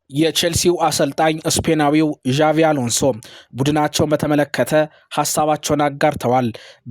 የቼልሲው አሰልጣኝ ስፔናዊው ዣቪ አሎንሶ ቡድናቸውን በተመለከተ ሐሳባቸውን አጋርተዋል።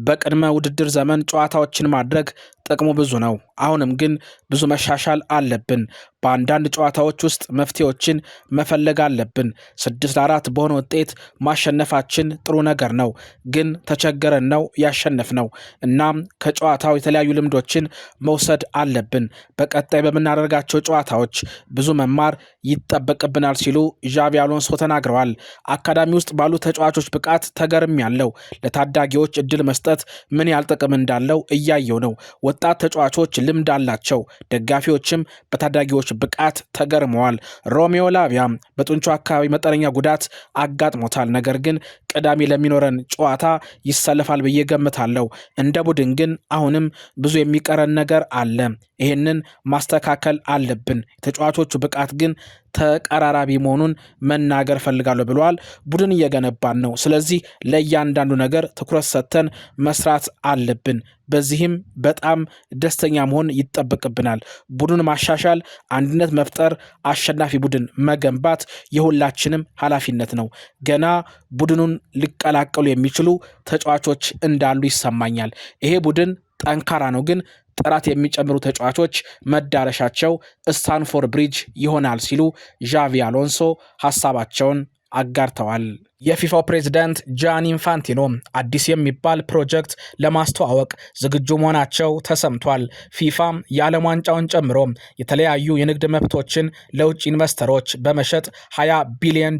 በቅድመ ውድድር ዘመን ጨዋታዎችን ማድረግ ጥቅሙ ብዙ ነው። አሁንም ግን ብዙ መሻሻል አለብን። በአንዳንድ ጨዋታዎች ውስጥ መፍትሄዎችን መፈለግ አለብን። 6-4 በሆነ ውጤት ማሸነፋችን ጥሩ ነገር ነው፣ ግን ተቸገረን ነው ያሸነፍነው። እናም ከጨዋታው የተለያዩ ልምዶችን መውሰድ አለብን። በቀጣይ በምናደርጋቸው ጨዋታዎች ብዙ መማር ይጠበቅብናል ሲሉ ዣቪ አሎንሶ ተናግረዋል። አካዳሚ ውስጥ ባሉ ተጫዋቾች ብቃት ተገርም ያለው ለታዳጊዎች እድል መስጠት ምን ያህል ጥቅም እንዳለው እያየው ነው። ወጣት ተጫዋቾች ልምድ አላቸው። ደጋፊዎችም በታዳጊዎች ብቃት ተገርመዋል። ሮሜዮ ላቪያ በጡንቻው አካባቢ መጠነኛ ጉዳት አጋጥሞታል። ነገር ግን ቅዳሜ ለሚኖረን ጨዋታ ይሰለፋል ብዬ ገምታለሁ። እንደ ቡድን ግን አሁንም ብዙ የሚቀረን ነገር አለ። ይህንን ማስተካከል አለብን። የተጫዋቾቹ ብቃት ግን ተቀራራቢ መሆኑን መናገር ፈልጋለሁ ብለዋል። ቡድን እየገነባን ነው። ስለዚህ ለእያንዳንዱ ነገር ትኩረት ሰጥተን መስራት አለብን። በዚህም በጣም ደስተኛ መሆን ይጠበቅብናል። ቡድን ማሻሻል፣ አንድነት መፍጠር፣ አሸናፊ ቡድን መገንባት የሁላችንም ኃላፊነት ነው። ገና ቡድኑን ሊቀላቀሉ የሚችሉ ተጫዋቾች እንዳሉ ይሰማኛል። ይሄ ቡድን ጠንካራ ነው፣ ግን ጥራት የሚጨምሩ ተጫዋቾች መዳረሻቸው ስታንፎርድ ብሪጅ ይሆናል ሲሉ ዣቪ አሎንሶ ሐሳባቸውን አጋርተዋል። የፊፋው ፕሬዝዳንት ጃኒ ኢንፋንቲኖ አዲስ የሚባል ፕሮጀክት ለማስተዋወቅ ዝግጁ መሆናቸው ተሰምቷል። ፊፋም የዓለም ዋንጫውን ጨምሮ የተለያዩ የንግድ መብቶችን ለውጭ ኢንቨስተሮች በመሸጥ $20 ቢሊዮን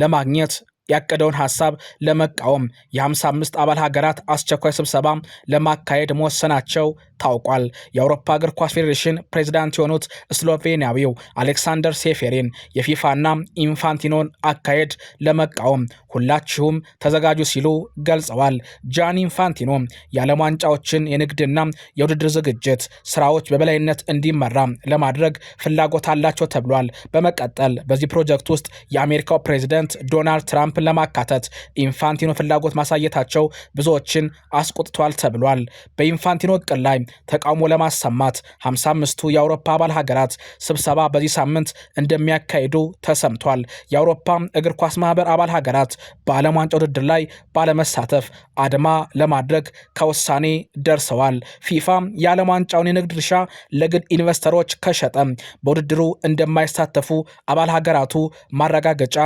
ለማግኘት ያቀደውን ሐሳብ ለመቃወም የ55 አባል ሀገራት አስቸኳይ ስብሰባ ለማካሄድ መወሰናቸው ታውቋል። የአውሮፓ እግር ኳስ ፌዴሬሽን ፕሬዝዳንት የሆኑት ስሎቬኒያዊው አሌክሳንደር ሴፌሪን የፊፋና ኢንፋንቲኖን አካሄድ ለመቃወም ሁላችሁም ተዘጋጁ ሲሉ ገልጸዋል። ጃኒ ኢንፋንቲኖ የዓለም ዋንጫዎችን የንግድና የውድድር ዝግጅት ስራዎች በበላይነት እንዲመራ ለማድረግ ፍላጎት አላቸው ተብሏል። በመቀጠል በዚህ ፕሮጀክት ውስጥ የአሜሪካው ፕሬዝዳንት ዶናልድ ትራምፕ ለማካተት ኢንፋንቲኖ ፍላጎት ማሳየታቸው ብዙዎችን አስቆጥቷል ተብሏል። በኢንፋንቲኖ እቅድ ላይ ተቃውሞ ለማሰማት 55ቱ የአውሮፓ አባል ሀገራት ስብሰባ በዚህ ሳምንት እንደሚያካሂዱ ተሰምቷል። የአውሮፓ እግር ኳስ ማህበር አባል ሀገራት በዓለም ዋንጫ ውድድር ላይ ባለመሳተፍ አድማ ለማድረግ ከውሳኔ ደርሰዋል። ፊፋ የዓለም ዋንጫውን የንግድ ድርሻ ለግል ኢንቨስተሮች ከሸጠ በውድድሩ እንደማይሳተፉ አባል ሀገራቱ ማረጋገጫ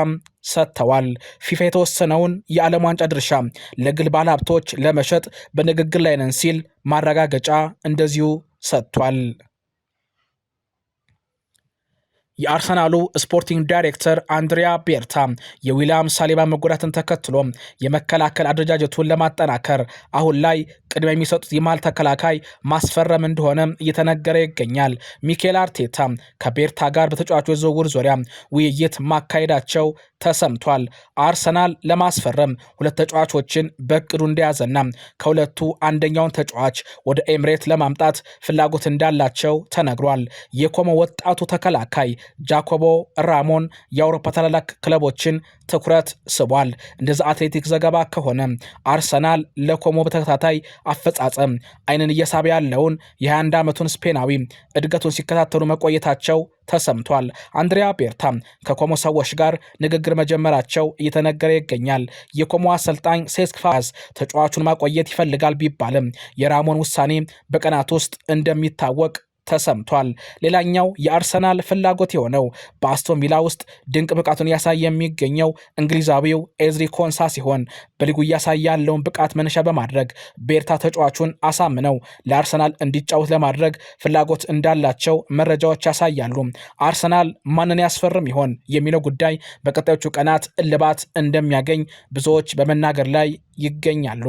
ሰጥተዋል። ፊፋ የተወሰነውን የዓለም ዋንጫ ድርሻ ለግል ባለሀብቶች ለመሸጥ በንግግር ላይ ነን ሲል ማረጋገጫ እንደዚሁ ሰጥቷል። የአርሰናሉ ስፖርቲንግ ዳይሬክተር አንድሪያ ቤርታ የዊሊያም ሳሊባ መጎዳትን ተከትሎ የመከላከል አደረጃጀቱን ለማጠናከር አሁን ላይ ቅድሚያ የሚሰጡት የመሃል ተከላካይ ማስፈረም እንደሆነ እየተነገረ ይገኛል። ሚኬል አርቴታ ከቤርታ ጋር በተጫዋቾች ዝውውር ዙሪያ ውይይት ማካሄዳቸው ተሰምቷል። አርሰናል ለማስፈረም ሁለት ተጫዋቾችን በእቅዱ እንደያዘና ከሁለቱ አንደኛውን ተጫዋች ወደ ኤምሬት ለማምጣት ፍላጎት እንዳላቸው ተነግሯል። የኮሞ ወጣቱ ተከላካይ ጃኮቦ ራሞን የአውሮፓ ታላላቅ ክለቦችን ትኩረት ስቧል። እንደዛ አትሌቲክ ዘገባ ከሆነ አርሰናል ለኮሞ በተከታታይ አፈጻጸም አይንን እየሳበ ያለውን የ21 ዓመቱን ስፔናዊ እድገቱን ሲከታተሉ መቆየታቸው ተሰምቷል። አንድሪያ ቤርታ ከኮሞ ሰዎች ጋር ንግግር መጀመራቸው እየተነገረ ይገኛል። የኮሞ አሰልጣኝ ሴስክ ፋብሪጋስ ተጫዋቹን ማቆየት ይፈልጋል ቢባልም የራሞን ውሳኔ በቀናት ውስጥ እንደሚታወቅ ተሰምቷል። ሌላኛው የአርሰናል ፍላጎት የሆነው በአስቶን ቪላ ውስጥ ድንቅ ብቃቱን ያሳየ የሚገኘው እንግሊዛዊው ኤዝሪ ኮንሳ ሲሆን በሊጉ እያሳየ ያለውን ብቃት መነሻ በማድረግ ቤርታ ተጫዋቹን አሳምነው ለአርሰናል እንዲጫወት ለማድረግ ፍላጎት እንዳላቸው መረጃዎች ያሳያሉ። አርሰናል ማንን ያስፈርም ይሆን የሚለው ጉዳይ በቀጣዮቹ ቀናት እልባት እንደሚያገኝ ብዙዎች በመናገር ላይ ይገኛሉ።